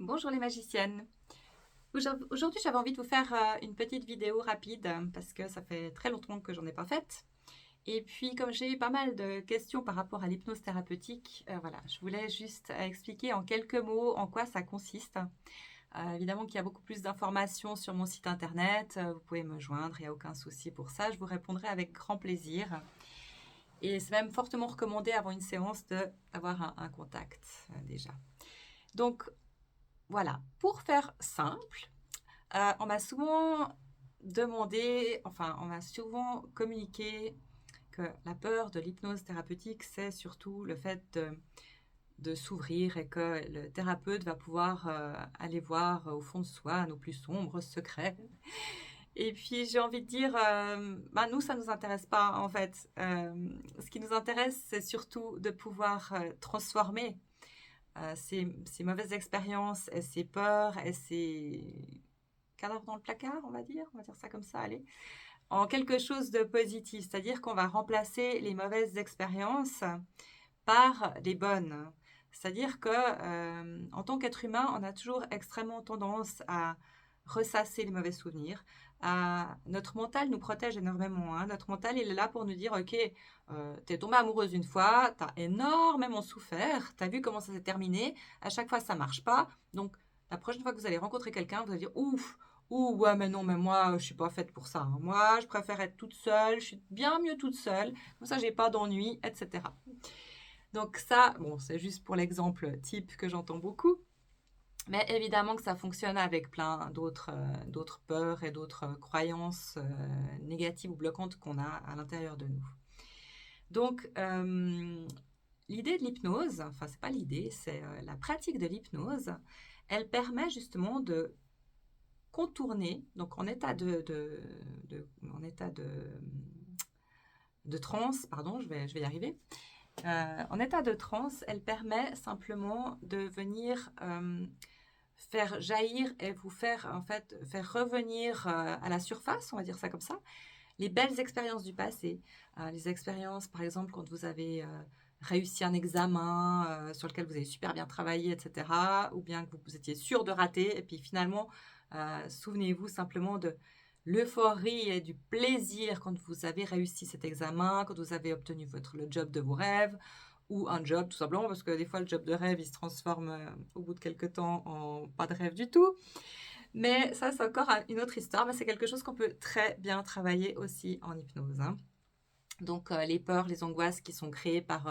Bonjour les magiciennes. Aujourd'hui, j'avais envie de vous faire une petite vidéo rapide parce que ça fait très longtemps que j'en ai pas faite. Et puis, comme j'ai eu pas mal de questions par rapport à l'hypnose thérapeutique, voilà, je voulais juste expliquer en quelques mots en quoi ça consiste. Évidemment qu'il y a beaucoup plus d'informations sur mon site internet. Vous pouvez me joindre, il n'y a aucun souci pour ça. Je vous répondrai avec grand plaisir. Et c'est même fortement recommandé avant une séance d'avoir un contact déjà. Donc, voilà, pour faire simple, on m'a souvent demandé, enfin, on m'a souvent communiqué que la peur de l'hypnose thérapeutique, c'est surtout le fait de s'ouvrir et que le thérapeute va pouvoir aller voir au fond de soi nos plus sombres secrets. Et puis j'ai envie de dire, nous, ça ne nous intéresse pas en fait. Ce qui nous intéresse, c'est surtout de pouvoir transformer ces mauvaises expériences et ces peurs et ces cadavres dans le placard, on va dire ça comme ça, allez, en quelque chose de positif, c'est-à-dire qu'on va remplacer les mauvaises expériences par des bonnes. C'est-à-dire que en tant qu'être humain, on a toujours extrêmement tendance à ressasser les mauvais souvenirs. Notre mental nous protège énormément. Hein. Notre mental, il est là pour nous dire, ok, t'es tombée amoureuse une fois, t'as énormément souffert, t'as vu comment ça s'est terminé, à chaque fois ça marche pas, donc la prochaine fois que vous allez rencontrer quelqu'un, vous allez dire, ouf, ouh, ouais, mais non, mais moi, je suis pas faite pour ça. Hein. Moi, je préfère être toute seule, je suis bien mieux toute seule, comme ça, j'ai pas d'ennui, etc. Donc ça, bon, c'est juste pour l'exemple type que j'entends beaucoup. Mais évidemment que ça fonctionne avec plein d'autres peurs et d'autres croyances négatives ou bloquantes qu'on a à l'intérieur de nous. Donc, l'idée de l'hypnose, enfin, c'est pas l'idée, c'est la pratique de l'hypnose, elle permet justement de contourner, donc en état de transe, pardon, je vais y arriver. En état de transe, elle permet simplement de venir faire jaillir et vous faire en fait faire revenir à la surface, on va dire ça comme ça, les belles expériences du passé, les expériences par exemple quand vous avez réussi un examen sur lequel vous avez super bien travaillé, etc., ou bien que vous étiez sûr de rater et puis finalement souvenez-vous simplement de l'euphorie et du plaisir quand vous avez réussi cet examen, quand vous avez obtenu le job de vos rêves, ou un job tout simplement, parce que des fois le job de rêve il se transforme au bout de quelques temps en pas de rêve du tout. Mais ça c'est encore une autre histoire, mais c'est quelque chose qu'on peut très bien travailler aussi en hypnose. Hein. Donc les peurs, les angoisses qui sont créées par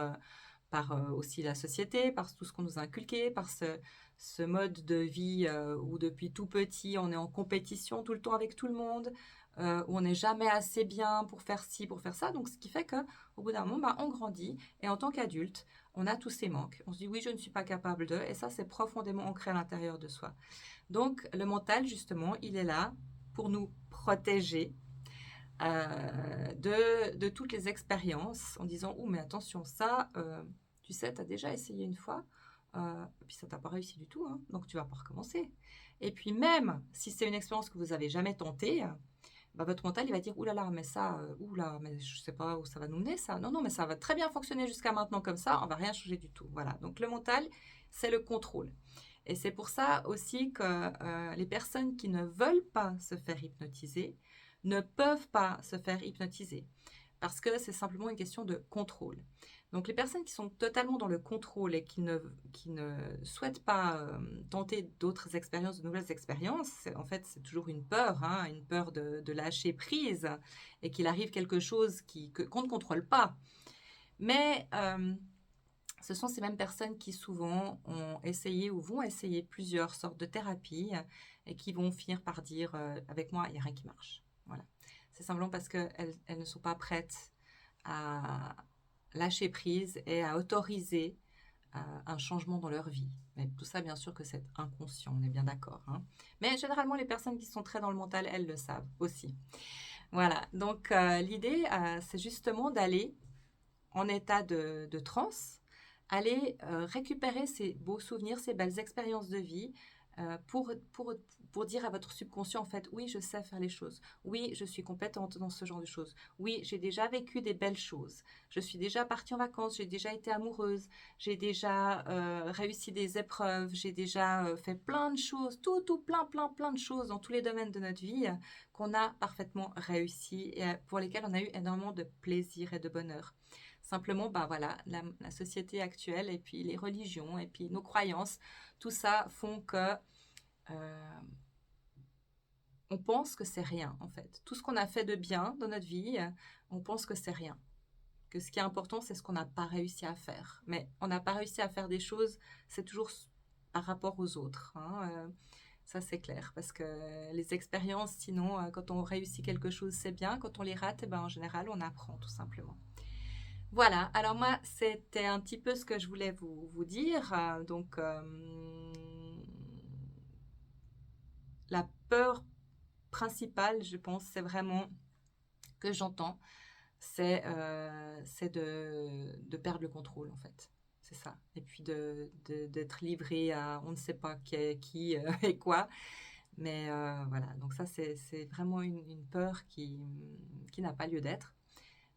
aussi la société, par tout ce qu'on nous a inculqué, par ce mode de vie où depuis tout petit on est en compétition tout le temps avec tout le monde, où on n'est jamais assez bien pour faire ci, pour faire ça. Donc ce qui fait qu'au bout d'un moment, on grandit et en tant qu'adulte, on a tous ces manques. On se dit oui, je ne suis pas capable de, et ça c'est profondément ancré à l'intérieur de soi. Donc le mental, justement, il est là pour nous protéger de toutes les expériences en disant oh mais attention ça tu sais tu as déjà essayé une fois et puis ça t'a pas réussi du tout hein, donc tu vas pas recommencer et puis même si c'est une expérience que vous avez jamais tentée bah, votre mental il va dire oulala mais ça oula mais je sais pas où ça va nous mener ça non non mais ça va très bien fonctionner jusqu'à maintenant comme ça on va rien changer du tout voilà donc le mental c'est le contrôle et c'est pour ça aussi que les personnes qui ne veulent pas se faire hypnotiser ne peuvent pas se faire hypnotiser parce que c'est simplement une question de contrôle. Donc les personnes qui sont totalement dans le contrôle et qui ne souhaitent pas tenter d'autres expériences, de nouvelles expériences, en fait c'est toujours une peur, hein, une peur de lâcher prise et qu'il arrive quelque chose qu'on ne contrôle pas. Mais ce sont ces mêmes personnes qui souvent ont essayé ou vont essayer plusieurs sortes de thérapies et qui vont finir par dire avec moi il n'y a rien qui marche. Voilà. C'est simplement parce qu'elles ne sont pas prêtes à lâcher prise et à autoriser un changement dans leur vie. Mais tout ça, bien sûr que c'est inconscient, on est bien d'accord. Hein. Mais généralement, les personnes qui sont très dans le mental, elles le savent aussi. Voilà, donc l'idée, c'est justement d'aller en état de transe, aller récupérer ces beaux souvenirs, ces belles expériences de vie, pour dire à votre subconscient, en fait, oui, je sais faire les choses. Oui, je suis compétente dans ce genre de choses. Oui, j'ai déjà vécu des belles choses. Je suis déjà partie en vacances, j'ai déjà été amoureuse, j'ai déjà réussi des épreuves, j'ai déjà fait plein de choses, plein de choses dans tous les domaines de notre vie qu'on a parfaitement réussi et pour lesquelles on a eu énormément de plaisir et de bonheur. Simplement, bah voilà, la société actuelle et puis les religions et puis nos croyances, tout ça font que euh, on pense que c'est rien en fait. Tout ce qu'on a fait de bien dans notre vie, on pense que c'est rien. Que ce qui est important, c'est ce qu'on n'a pas réussi à faire. Mais on n'a pas réussi à faire des choses, c'est toujours par rapport aux autres, hein. Ça, c'est clair, parce que les expériences, sinon, quand on réussit quelque chose, c'est bien. Quand on les rate, eh ben, en général, on apprend tout simplement. Voilà, alors moi, c'était un petit peu ce que je voulais vous dire. Donc, la peur principale, je pense, c'est vraiment que j'entends, c'est de perdre le contrôle, en fait. C'est ça. Et puis d'être livré à on ne sait pas qui et quoi. Mais voilà, donc ça, c'est vraiment une peur qui n'a pas lieu d'être.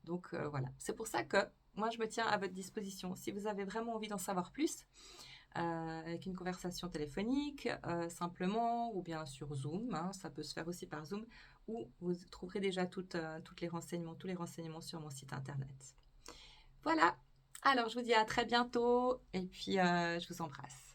Donc voilà, c'est pour ça que moi, je me tiens à votre disposition. Si vous avez vraiment envie d'en savoir plus, avec une conversation téléphonique, simplement, ou bien sur Zoom, hein, ça peut se faire aussi par Zoom, où vous trouverez déjà tous les renseignements sur mon site internet. Voilà, alors je vous dis à très bientôt, et puis je vous embrasse.